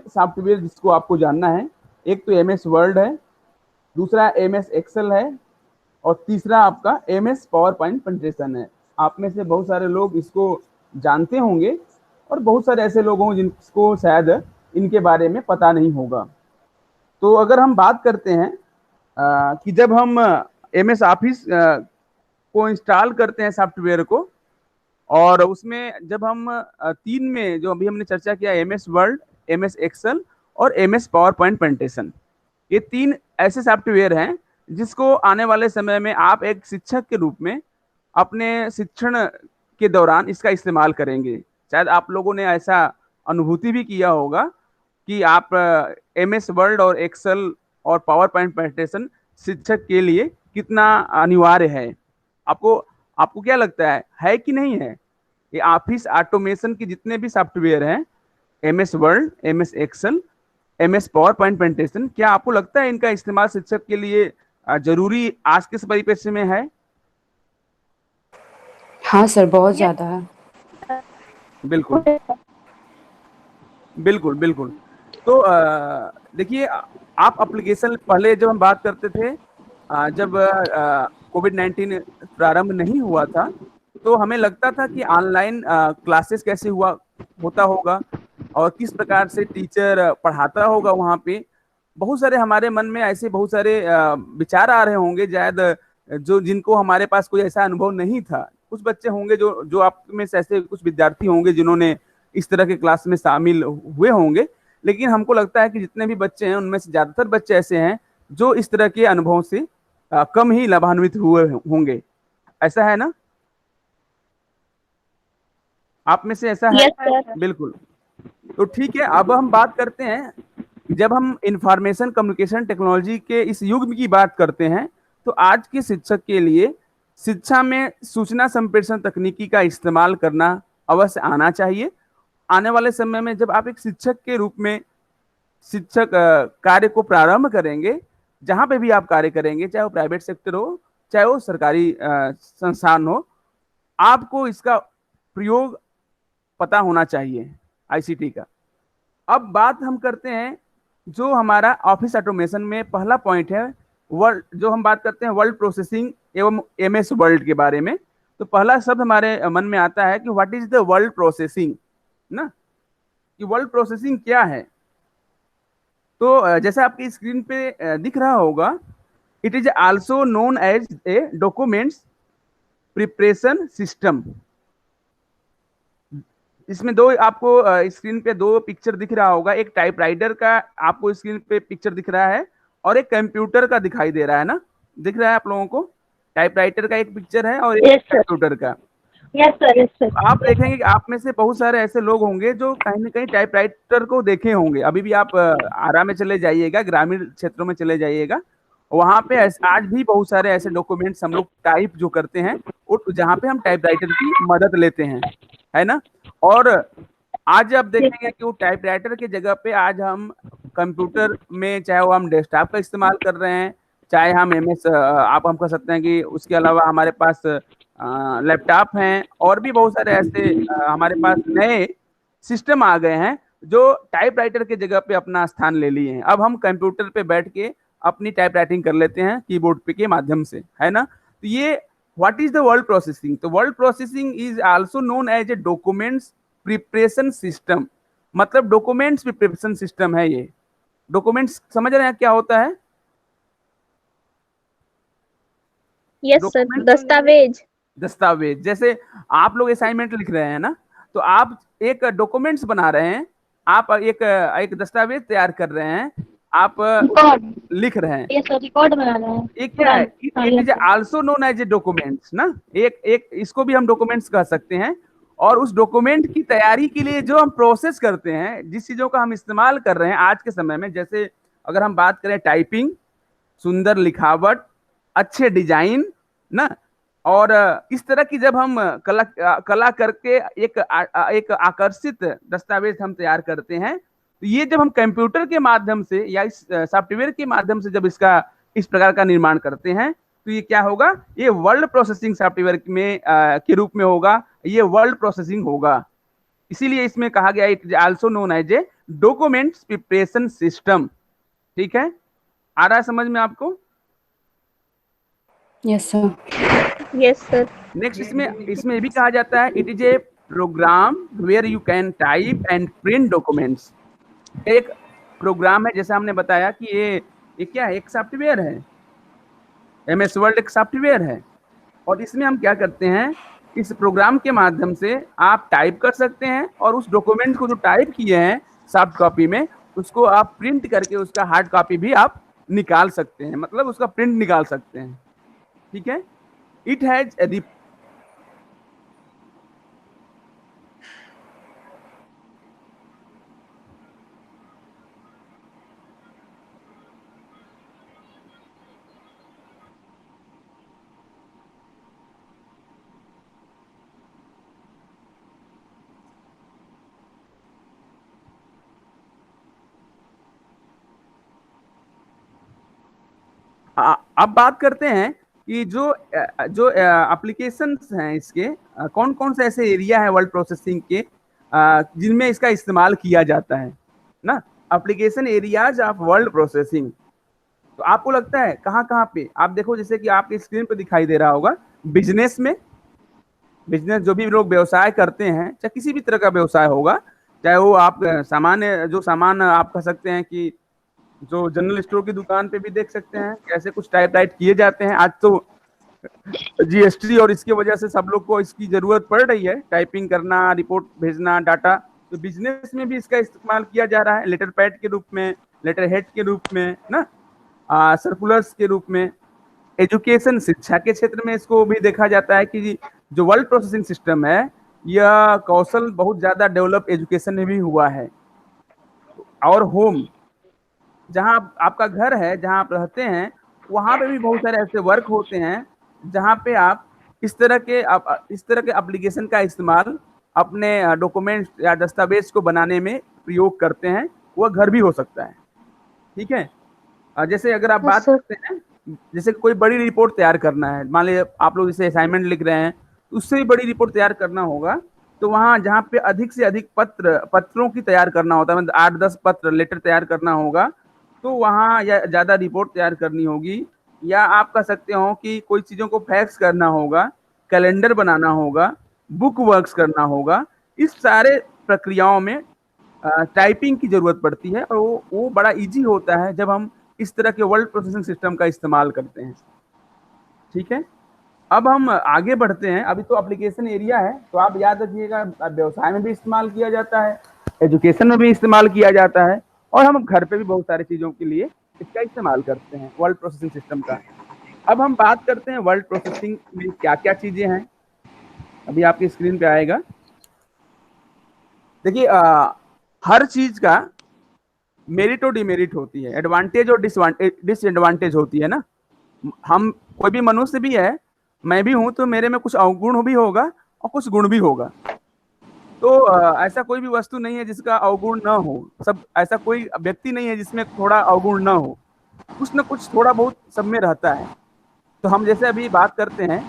Software जिसको आपको जानना है, एक तो MS वर्ड है, दूसरा MS एक्सेल है, और तीसरा आपका MS पावर पॉइंट प्रेजेंटेशन है। आप में से बहुत सारे लोग इसको जानते होंगे और बहुत सारे ऐसे लोग होंगे जिनको शायद इनके बारे में पता नहीं होगा। तो अगर हम बात करते हैं कि जब हम MS ऑफिस को इंस्टॉल करते हैं सॉफ्टवेयर को, और उसमें जब हम 3 में जो अभी हमने चर्चा किया, MS वर्ड, MS एक्सेल और MS पावर पॉइंट प्रेजेंटेशन, ये 3 ऐसे सॉफ्टवेयर हैं जिसको आने वाले समय में आप एक शिक्षक के रूप में अपने शिक्षण के दौरान इसका इस्तेमाल करेंगे। शायद आप लोगों ने ऐसा अनुभूति भी किया होगा कि आप MS वर्ड और एक्सेल और पावर पॉइंट प्रेजेंटेशन शिक्षक के लिए कितना अनिवार्य है। आपको आपको क्या लगता है कि नहीं है? ये ऑफिस ऑटोमेशन के जितने भी सॉफ्टवेयर हैं, MS Word, MS Excel, MS PowerPoint presentation, क्या आपको लगता है इनका इस्तेमाल शिक्षक के लिए जरूरी आज के परिप्रेक्ष्य में है? हाँ सर, बहुत ज्यादा है। बिल्कुल बिल्कुल बिल्कुल। तो देखिए, आप एप्लीकेशन पहले जब हम बात करते थे, जब कोविड-19 प्रारंभ नहीं हुआ था, तो हमें लगता था कि ऑनलाइन क्लासेस कैसे होता होगा और किस प्रकार से टीचर पढ़ाता होगा वहाँ पे। बहुत सारे हमारे मन में ऐसे बहुत सारे विचार आ रहे होंगे, शायद जो जिनको हमारे पास कोई ऐसा अनुभव नहीं था। कुछ बच्चे होंगे जो आप में से ऐसे कुछ विद्यार्थी होंगे जिन्होंने इस तरह के क्लास में शामिल हुए होंगे, लेकिन हमको लगता है कि जितने भी बच्चे हैं उनमें से ज्यादातर बच्चे ऐसे हैं जो इस तरह के अनुभव से कम ही लाभान्वित हुए होंगे। ऐसा है ना? आप में से ऐसा है? बिल्कुल। तो ठीक है, अब हम बात करते हैं, जब हम इंफॉर्मेशन कम्युनिकेशन टेक्नोलॉजी के इस युग की बात करते हैं, तो आज के शिक्षक के लिए शिक्षा में सूचना संप्रेषण तकनीकी का इस्तेमाल करना अवश्य आना चाहिए। आने वाले समय में जब आप एक शिक्षक के रूप में शिक्षक कार्य को प्रारंभ करेंगे, जहां पे भी आप कार्य करेंगे, चाहे वो प्राइवेट सेक्टर हो, चाहे वो सरकारी संस्थान हो, आपको इसका प्रयोग पता होना चाहिए, ICT का। अब बात हम करते हैं जो हमारा ऑफिस ऑटोमेशन में पहला पॉइंट है, वर्ड, जो हम बात करते हैं वर्ड प्रोसेसिंग एवं MS वर्ड के बारे में। तो पहला शब्द हमारे मन में आता है कि what is the word processing, ना, कि वर्ड प्रोसेसिंग क्या है। तो जैसा आपकी स्क्रीन पे दिख रहा होगा, it is also known as a documents preparation system. इसमें दो आपको स्क्रीन पे दो पिक्चर दिख रहा होगा, एक टाइपराइटर का आपको स्क्रीन पे पिक्चर दिख रहा है और एक कंप्यूटर का दिखाई दे रहा है ना, दिख रहा है आप लोगों को? टाइपराइटर का एक पिक्चर है और एक कंप्यूटर का। Yes sir. आप देखेंगे कि आप में से बहुत सारे ऐसे लोग होंगे जो कहीं ना कहीं टाइपराइटर को देखे होंगे। अभी भी आप आरा में चले जाइएगा, ग्रामीण क्षेत्रों में चले जाइएगा, वहां पे आज भी बहुत सारे ऐसे डॉक्यूमेंट्स हम लोग टाइप जो करते हैं, जहाँ पे हम टाइपराइटर की मदद लेते हैं, है ना। और आज आप देखेंगे कि वो टाइपराइटर की जगह पे आज हम कंप्यूटर में, चाहे वो हम डेस्कटॉप का इस्तेमाल कर रहे हैं, चाहे हम MS, आप हम कह सकते हैं कि उसके अलावा हमारे पास लैपटॉप हैं, और भी बहुत सारे ऐसे हमारे पास नए सिस्टम आ गए हैं जो टाइपराइटर के जगह पे अपना स्थान ले लिए हैं। अब हम कंप्यूटर पे बैठ के अपनी टाइप राइटिंग कर लेते हैं कीबोर्ड पे के माध्यम से, है ना। तो ये what is the word processing? तो word processing is also known as a documents preparation system. मतलब डॉक्यूमेंट्स प्रिपरेशन सिस्टम है ये। डॉक्यूमेंट्स समझ रहे हैं क्या होता है? यस सर, दस्तावेज। दस्तावेज, जैसे आप लोग असाइनमेंट लिख रहे हैं ना, तो आप एक डॉक्यूमेंट्स बना रहे हैं, आप एक दस्तावेज तैयार कर रहे हैं, आप लिख रहे हैं। यस सर, रिकॉर्ड बना रहे हैं। एक क्या है, it is also known as a documents ना, एक इसको भी हम डॉक्यूमेंट्स कह सकते हैं। और उस डॉक्यूमेंट की तैयारी के लिए जो हम प्रोसेस करते हैं, जिस चीजों का हम इस्तेमाल कर रहे हैं आज के समय में, जैसे अगर हम बात करें टाइपिंग, सुंदर लिखावट, अच्छे डिजाइन ना, और इस तरह की जब हम कला करके एक आकर्षित दस्तावेज हम तैयार करते हैं, तो ये जब हम कंप्यूटर के माध्यम से या इस सॉफ्टवेयर के माध्यम से जब इसका इस प्रकार का निर्माण करते हैं, तो ये क्या होगा? ये वर्ड प्रोसेसिंग सॉफ्टवेयर में के रूप में होगा, ये वर्ड प्रोसेसिंग होगा। इसीलिए इसमें कहा गया it is also known as a documents preparation system. ठीक है, आ रहा है समझ में आपको? Yes sir. Yes sir. Next इसमें ये भी कहा जाता है it is a program where you can type and print documents. एक प्रोग्राम है, जैसे हमने बताया कि ये क्या है, एक सॉफ्टवेयर है। एमएस वर्ड एक सॉफ्टवेयर है, और इसमें हम क्या करते हैं, इस प्रोग्राम के माध्यम से आप टाइप कर सकते हैं और उस डॉक्यूमेंट को जो टाइप किए हैं सॉफ्ट कॉपी में, उसको आप प्रिंट करके उसका हार्ड कॉपी भी आप निकाल सकते हैं, मतलब उसका प्रिंट निकाल सकते हैं। ठीक है, इट हैज अब बात करते हैं कि जो एप्लीकेशंस हैं इसके, कौन कौन से ऐसे एरिया है वर्ड प्रोसेसिंग के जिनमें इसका इस्तेमाल किया जाता है ना। Application areas of word processing, तो आपको लगता है कहाँ कहाँ पे? आप देखो, जैसे कि आपकी स्क्रीन पे दिखाई दे रहा होगा, बिजनेस में, बिजनेस जो भी लोग व्यवसाय करते हैं, चाहे किसी भी तरह का व्यवसाय होगा, चाहे वो आप सामान आप कह सकते हैं कि जो जनरल स्टोर की दुकान पे भी देख सकते हैं कैसे कुछ टाइप राइट किए जाते हैं। आज तो जीएसटी और इसकी वजह से सब लोग को इसकी जरूरत पड़ रही है, टाइपिंग करना, रिपोर्ट भेजना, डाटा। तो बिजनेस में भी इसका इस्तेमाल किया जा रहा है, लेटर पैड के रूप में, लेटर हेड के रूप में ना, सर्कुलर्स के रूप में। एजुकेशन, शिक्षा के क्षेत्र में इसको भी देखा जाता है कि जो वर्ड प्रोसेसिंग सिस्टम है, यह कौशल बहुत ज्यादा डेवलप एजुकेशन में भी हुआ है। और होम, जहाँ आपका घर है, जहाँ आप रहते हैं, वहाँ पे भी बहुत सारे ऐसे वर्क होते हैं जहाँ पे आप इस तरह के एप्लीकेशन का इस्तेमाल अपने डॉक्यूमेंट्स या दस्तावेज को बनाने में प्रयोग करते हैं। वह घर भी हो सकता है। ठीक है, जैसे अगर आप बात करते हैं, जैसे कोई बड़ी रिपोर्ट तैयार करना है, मान लीजिए आप लोग जैसे असाइनमेंट लिख रहे हैं, उससे भी बड़ी रिपोर्ट तैयार करना होगा, तो वहाँ जहाँ पे अधिक से अधिक पत्रों की तैयार करना होता है, मतलब 8-10 पत्र लेटर तैयार करना होगा, तो वहाँ या ज़्यादा रिपोर्ट तैयार करनी होगी। या आप कह सकते हो कि कोई चीज़ों को फैक्स करना होगा, कैलेंडर बनाना होगा, बुक वर्क्स करना होगा। इस सारे प्रक्रियाओं में टाइपिंग की ज़रूरत पड़ती है, और वो बड़ा इजी होता है जब हम इस तरह के वर्ड प्रोसेसिंग सिस्टम का इस्तेमाल करते हैं। ठीक है, अब हम आगे बढ़ते हैं। अभी तो एप्लीकेशन एरिया है, तो आप याद रखिएगा, व्यवसाय में भी इस्तेमाल किया जाता है, एजुकेशन में भी इस्तेमाल किया जाता है, और हम घर पे भी बहुत सारी चीज़ों के लिए इसका इस्तेमाल करते हैं वर्ड प्रोसेसिंग सिस्टम का। अब हम बात करते हैं वर्ड प्रोसेसिंग में क्या क्या चीज़ें हैं। अभी आपकी स्क्रीन पे आएगा, देखिए हर चीज़ का मेरिट और डिमेरिट होती है, एडवांटेज और डिसएडवांटेज होती है ना। हम कोई भी मनुष्य भी है, मैं भी हूं, तो मेरे में कुछ अवगुण भी होगा और कुछ गुण भी होगा। तो ऐसा कोई भी वस्तु नहीं है जिसका अवगुण ना हो, सब ऐसा कोई व्यक्ति नहीं है जिसमें थोड़ा अवगुण ना हो, कुछ ना कुछ थोड़ा बहुत सब में रहता है। तो हम जैसे अभी बात करते हैं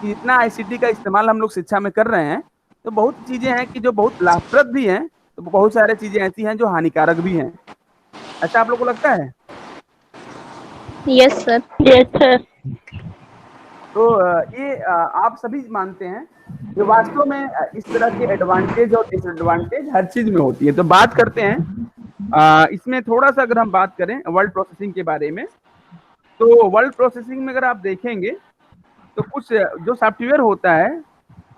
कि इतना आईसीटी का इस्तेमाल हम लोग शिक्षा में कर रहे हैं, तो बहुत चीजें हैं कि जो बहुत लाभप्रद भी हैं, तो बहुत सारे चीजें ऐसी हैं जो हानिकारक भी हैं। ऐसा आप लोग को लगता है? Yes sir. Yes sir. तो ये आप सभी मानते हैं कि वास्तव में इस तरह के एडवांटेज और डिसएडवांटेज हर चीज में होती है। तो बात करते हैं इसमें थोड़ा सा, अगर हम बात करें वर्ड प्रोसेसिंग के बारे में, तो वर्ड प्रोसेसिंग में अगर आप देखेंगे तो कुछ जो सॉफ्टवेयर होता है,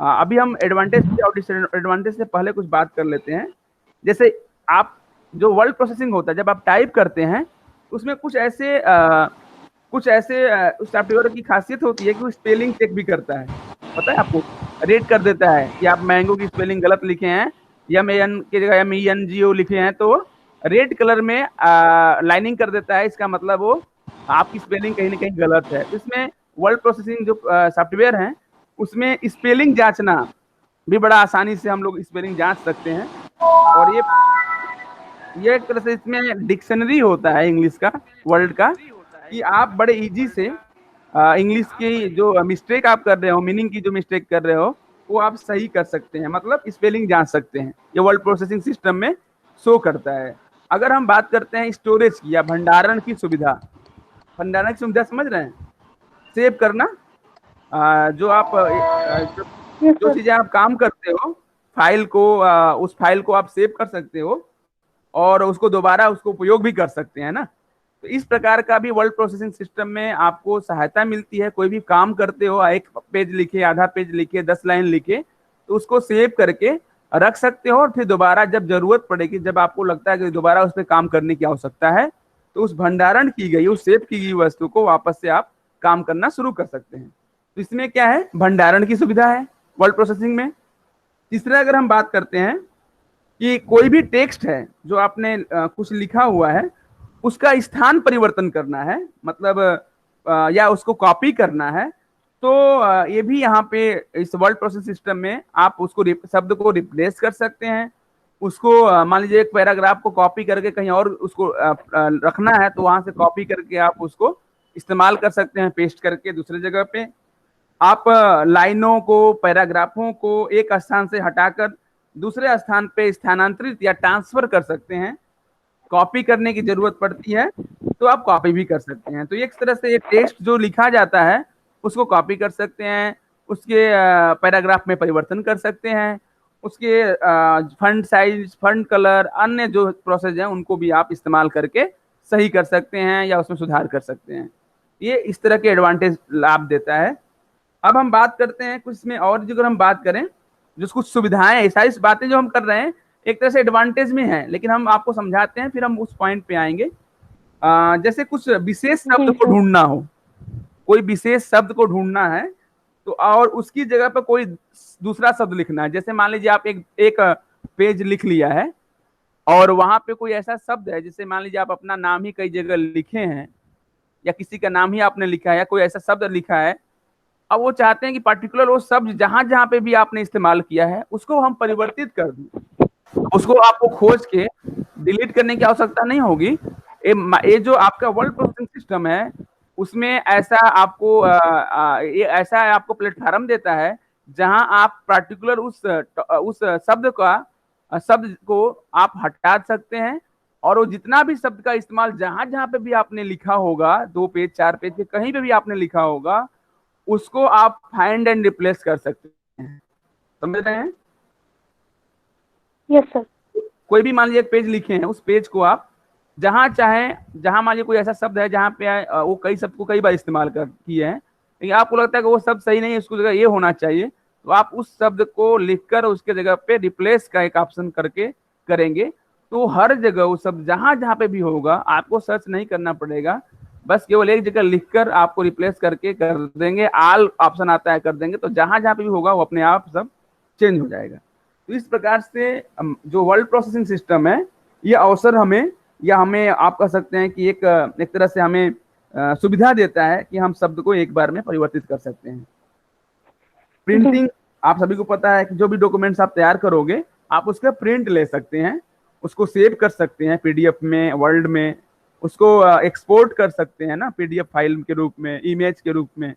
अभी हम एडवांटेज और डिसएडवांटेज से पहले कुछ बात कर लेते हैं। जैसे आप जो वर्ड प्रोसेसिंग होता है, जब आप टाइप करते हैं, उसमें कुछ ऐसे उस सॉफ्टवेयर की खासियत होती है कि वो स्पेलिंग चेक भी करता है। पता है आपको, रेट कर देता है कि आप मैंगो की स्पेलिंग गलत लिखे हैं, MAN की जगह MENGO लिखे हैं, तो रेड कलर में लाइनिंग कर देता है। इसका मतलब वो आपकी स्पेलिंग कहीं ना कहीं गलत है। इसमें वर्ड प्रोसेसिंग जो सॉफ्टवेयर हैं, उसमें स्पेलिंग जांचना भी बड़ा आसानी से हम लोग स्पेलिंग जांच सकते हैं। और ये एक तरह से इसमें डिक्शनरी होता है इंग्लिश का, वर्ड का, कि आप बड़े इजी से इंग्लिश की जो मिस्टेक आप कर रहे हो, मीनिंग की जो मिस्टेक कर रहे हो, को आप सही कर सकते हैं, मतलब स्पेलिंग जान सकते हैं। ये वर्ड प्रोसेसिंग सिस्टम में शो करता है। अगर हम बात करते हैं स्टोरेज की या भंडारण की सुविधा, भंडारण की सुविधा समझ रहे हैं, सेव करना, जो आप यस जो सर। चीजें आप काम करते हो, फाइल को उस फाइल को आप सेव कर सकते हो और उसको दोबारा उसको उपयोग भी कर सकते हैं ना। तो इस प्रकार का भी वर्ड प्रोसेसिंग सिस्टम में आपको सहायता मिलती है। कोई भी काम करते हो, एक पेज लिखे, आधा पेज लिखे, 10 लाइन लिखे, तो उसको सेव करके रख सकते हो और फिर दोबारा जब जरूरत पड़ेगी, जब आपको लगता है कि दोबारा उस पर काम करने की आवश्यकता है, तो उस भंडारण की गई, उस सेव की गई वस्तु को वापस से आप काम करना शुरू कर सकते हैं। तो इसमें क्या है, भंडारण की सुविधा है वर्ड प्रोसेसिंग में। तीसरा अगर हम बात करते हैं कि कोई भी टेक्स्ट है जो आपने कुछ लिखा हुआ है, उसका स्थान परिवर्तन करना है, मतलब या उसको कॉपी करना है, तो ये भी यहाँ पे इस वर्ड प्रोसेस सिस्टम में आप उसको शब्द को रिप्लेस कर सकते हैं। उसको मान लीजिए एक पैराग्राफ को कॉपी करके कहीं और उसको रखना है, तो वहां से कॉपी करके आप उसको इस्तेमाल कर सकते हैं, पेस्ट करके दूसरे जगह पे। आप लाइनों को, पैराग्राफों को एक स्थान से हटाकर दूसरे स्थान पे स्थानांतरित या ट्रांसफर कर सकते हैं। कॉपी करने की जरूरत पड़ती है तो आप कॉपी भी कर सकते हैं। तो एक तरह से एक टेक्स्ट जो लिखा जाता है उसको कॉपी कर सकते हैं, उसके पैराग्राफ में परिवर्तन कर सकते हैं, उसके फंट साइज, फंट कलर, अन्य जो प्रोसेस हैं उनको भी आप इस्तेमाल करके सही कर सकते हैं या उसमें सुधार कर सकते हैं। ये इस तरह के एडवांटेज लाभ देता है। अब हम बात करते हैं कुछ इसमें और, जो अगर हम बात करें जो कुछ सुविधाएं, सारी बातें जो हम कर रहे हैं एक तरह से एडवांटेज में है, लेकिन हम आपको समझाते हैं, फिर हम उस पॉइंट पे आएंगे। जैसे कुछ विशेष शब्द को ढूंढना हो, कोई विशेष शब्द को ढूंढना है, तो और उसकी जगह पर कोई दूसरा शब्द लिखना है। जैसे मान लीजिए आप एक पेज लिख लिया है और वहां पे कोई ऐसा शब्द है, जैसे मान लीजिए आप अपना नाम ही कई जगह लिखे हैं या किसी का नाम ही आपने लिखा है या कोई ऐसा शब्द लिखा है, अब वो चाहते हैं कि पर्टिकुलर वो शब्द जहां जहां पे भी आपने इस्तेमाल किया है उसको हम परिवर्तित कर दें। उसको आपको खोज के डिलीट करने की आवश्यकता नहीं होगी। ये जो आपका वर्ड प्रोसेसिंग सिस्टम है उसमें ऐसा आपको ये ऐसा आपको प्लेटफॉर्म देता है जहां आप पर्टिकुलर उस शब्द को आप हटा सकते हैं और वो जितना भी शब्द का इस्तेमाल जहां जहां पे भी आपने लिखा होगा, 2 पेज 4 पेज पे कहीं पे भी आपने लिखा होगा, उसको आप फाइंड एंड रिप्लेस कर सकते हैं। समझ रहे हैं? Yes sir. कोई भी मान लीजिए एक पेज लिखे हैं, उस पेज को आप जहां चाहे, जहां मान लीजिए कोई ऐसा शब्द है जहां पे वो कई शब्द को कई बार इस्तेमाल कर किए हैं, लेकिन आपको लगता है कि वो शब्द सही नहीं है, उसको जगह ये होना चाहिए, तो आप उस शब्द को लिखकर उसके जगह पे रिप्लेस का एक ऑप्शन करके करेंगे, तो हर जगह वो शब्द जहां जहां पे भी होगा आपको सर्च नहीं करना पड़ेगा, बस केवल एक जगह लिखकर आपको रिप्लेस करके कर देंगे, ऑल ऑप्शन आता है, कर देंगे, तो जहां जहां पे भी होगा वो अपने आप सब चेंज हो जाएगा। तो इस प्रकार से जो वर्ड प्रोसेसिंग सिस्टम है ये अवसर हमें, या हमें आप कह सकते हैं कि एक तरह से हमें सुविधा देता है कि हम शब्द को एक बार में परिवर्तित कर सकते हैं। प्रिंटिंग, आप सभी को पता है कि जो भी डॉक्यूमेंट्स आप तैयार करोगे आप उसका प्रिंट ले सकते हैं, उसको सेव कर सकते हैं पीडीएफ में, वर्ड में, उसको एक्सपोर्ट कर सकते हैं ना पीडीएफ फाइल के रूप में, इमेज के रूप में,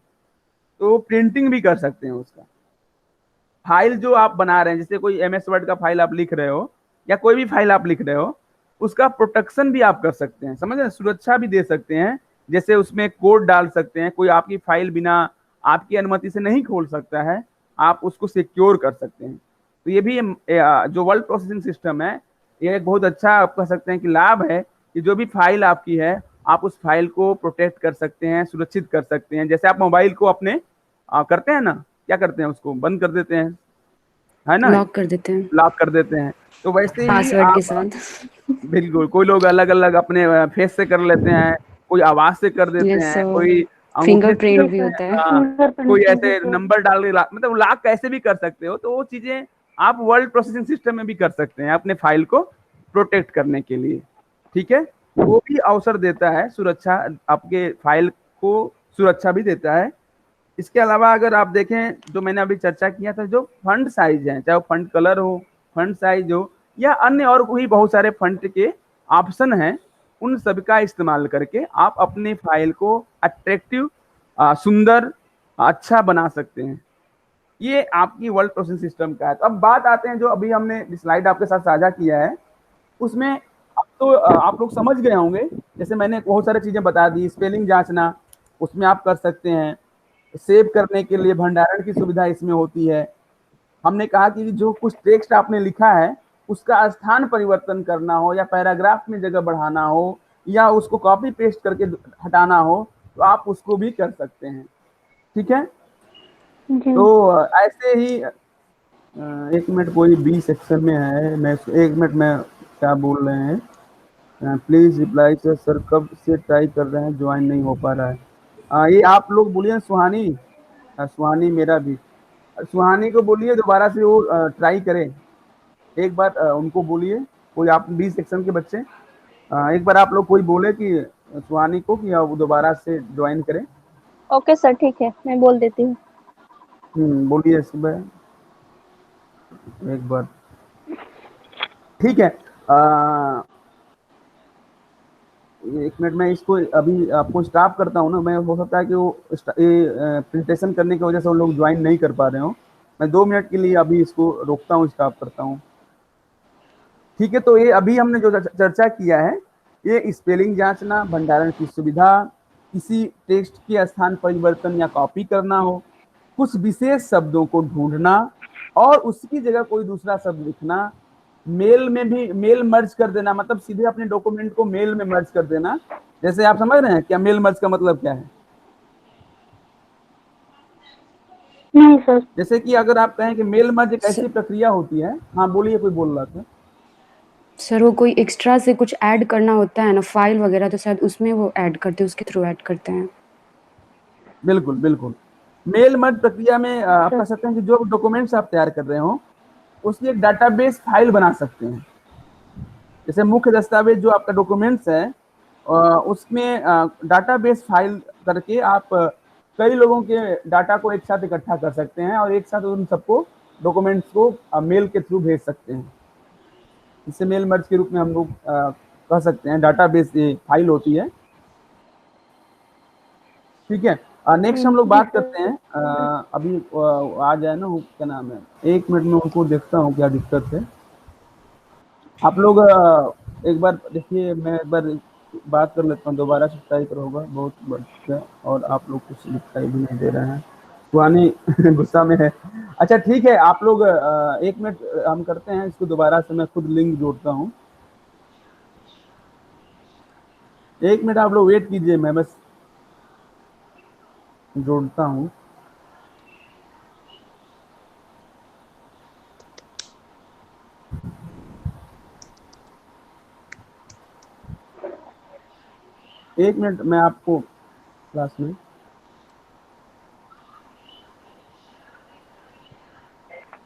तो प्रिंटिंग भी कर सकते हैं उसका। फाइल जो आप बना रहे हैं, जैसे कोई एमएस वर्ड का फाइल आप लिख रहे हो या कोई भी फाइल आप लिख रहे हो, उसका प्रोटेक्शन भी आप कर सकते हैं, समझ रहे हैं, सुरक्षा भी दे सकते हैं। जैसे उसमें कोड डाल सकते हैं, कोई आपकी फाइल बिना आपकी अनुमति से नहीं खोल सकता है, आप उसको सिक्योर कर सकते हैं। तो ये भी जो वर्ड प्रोसेसिंग सिस्टम है ये एक बहुत अच्छा आप कह सकते हैं कि लाभ है कि जो भी फाइल आपकी है आप उस फाइल को प्रोटेक्ट कर सकते हैं, सुरक्षित कर सकते हैं। जैसे आप मोबाइल को अपने करते हैं ना, क्या करते हैं, उसको बंद कर देते हैं, है ना, लॉक कर देते हैं लॉक कर देते हैं, तो वैसे ही पासवर्ड के आप साथ। बिल्कुल, कोई लोग अलग अलग अपने फेस से कर लेते हैं, कोई आवाज से कर देते यस, हैं, कोई अंगूठे से फिंगरप्रिंट भी करते होता हैं, है। कोई ऐसे नंबर डाल के मतलब लॉक कैसे भी कर सकते हो। तो वो चीजें आप वर्ड प्रोसेसिंग सिस्टम में भी कर सकते हैं अपने फाइल को प्रोटेक्ट करने के लिए, ठीक है। वो भी अवसर देता है, सुरक्षा, आपके फाइल को सुरक्षा भी देता है। इसके अलावा अगर आप देखें, जो मैंने अभी चर्चा किया था, जो फंट साइज है, चाहे वो फंट कलर हो, फंट साइज हो, या अन्य और भी बहुत सारे फंट के ऑप्शन हैं, उन सब का इस्तेमाल करके आप अपने फाइल को अट्रैक्टिव, सुंदर, अच्छा बना सकते हैं। ये आपकी वर्ल्ड प्रोसेसिंग सिस्टम का है। तो अब बात आते हैं जो अभी हमने स्लाइड आपके साथ साझा किया है, उसमें अब तो आप लोग समझ गए होंगे। जैसे मैंने बहुत सारी चीजें बता दी, स्पेलिंग जांचना उसमें आप कर सकते हैं, सेव करने के लिए भंडारण की सुविधा इसमें होती है। हमने कहा कि जो कुछ टेक्स्ट आपने लिखा है उसका स्थान परिवर्तन करना हो या पैराग्राफ में जगह बढ़ाना हो या उसको कॉपी पेस्ट करके हटाना हो तो आप उसको भी कर सकते हैं। ठीक है, जी तो ऐसे ही एक मिनट, कोई बी सेक्शन में है, मैं एक मिनट में क्या बोल रहे हैं, प्लीज रिप्लाई सर, सर कब से ट्राई कर रहे हैं, ज्वाइन नहीं हो पा रहा है। ये आप लोग बोलिए सुहानी, सुहानी मेरा भी, सुहानी को बोलिए दोबारा से वो ट्राई करें एक बार, उनको बोलिए, कोई आप बी सेक्शन के बच्चे, एक बार आप लोग कोई बोले कि सुहानी को कि वो दोबारा से ज्वाइन करें। ओके सर, ठीक है, मैं बोल देती हूँ। बोलिए सुबह एक बार। ठीक है, एक मिनट में इसको अभी आपको स्टॉप करता हूँ ना, मैं हो सकता है कि वो प्रेजेंटेशन करने की वजह से उन लोग ज्वाइन नहीं कर पा रहे हो। मैं 2 मिनट के लिए अभी इसको रोकता हूँ, स्टॉप करता हूँ। ठीक है, तो ये अभी हमने जो चर्चा किया है, ये स्पेलिंग जांचना, भंडारण की सुविधा, किसी टेक्स्ट के स्थान परिवर्तन या कॉपी करना हो, कुछ विशेष शब्दों को ढूंढना और उसकी जगह कोई दूसरा शब्द लिखना, मेल में भी मेल मर्ज कर देना, मतलब सीधे अपने डॉक्यूमेंट को मेल में मर्ज कर देना। जैसे आप समझ रहे हैं क्या मेल मर्ज का मतलब क्या है? नहीं सर। जैसे कि अगर आप कहें कि मेल मर्ज एक ऐसी सर, प्रक्रिया होती है। हाँ बोलिए, कोई बोल रहा था। सर वो कोई एक्स्ट्रा से कुछ ऐड करना होता है ना, फाइल वगैरह, तो शायद उसमें वो ऐड करते हैं, उसके थ्रू ऐड करते हैं। बिल्कुल बिल्कुल, मेल मर्ज प्रक्रिया में आप कह सकते हैं कि जो डॉक्यूमेंट्स आप तैयार कर रहे हो उसकी एक डाटाबेस फाइल बना सकते हैं। जैसे मुख्य दस्तावेज जो आपका डॉक्यूमेंट्स है उसमें डाटाबेस फाइल करके आप कई लोगों के डाटा को एक साथ इकट्ठा कर सकते हैं और एक साथ उन सबको डॉक्यूमेंट्स को मेल के थ्रू भेज सकते हैं। इसे मेल मर्ज के रूप में हम लोग कह सकते हैं, डाटाबेस फाइल होती है। ठीक है, नेक्स्ट हम लोग बात करते हैं अभी आ जाए ना, वो क्या नाम है, एक मिनट में उनको देखता हूँ क्या दिक्कत है। आप लोग एक बार देखिए, मैं एक बार बात कर लेता हूँ, दोबारा से ट्राई करोगा बहुत बढ़िया, और आप लोग कुछ दिखाई भी नहीं दे रहे हैं, पुरानी गुस्सा में है। अच्छा ठीक है, आप लोग एक मिनट हम करते हैं इसको दोबारा से, मैं खुद लिंक जोड़ता हूँ। एक मिनट आप लोग वेट कीजिए, मैं बस जोड़ता हूँ। एक मिनट मैं आपको क्लास में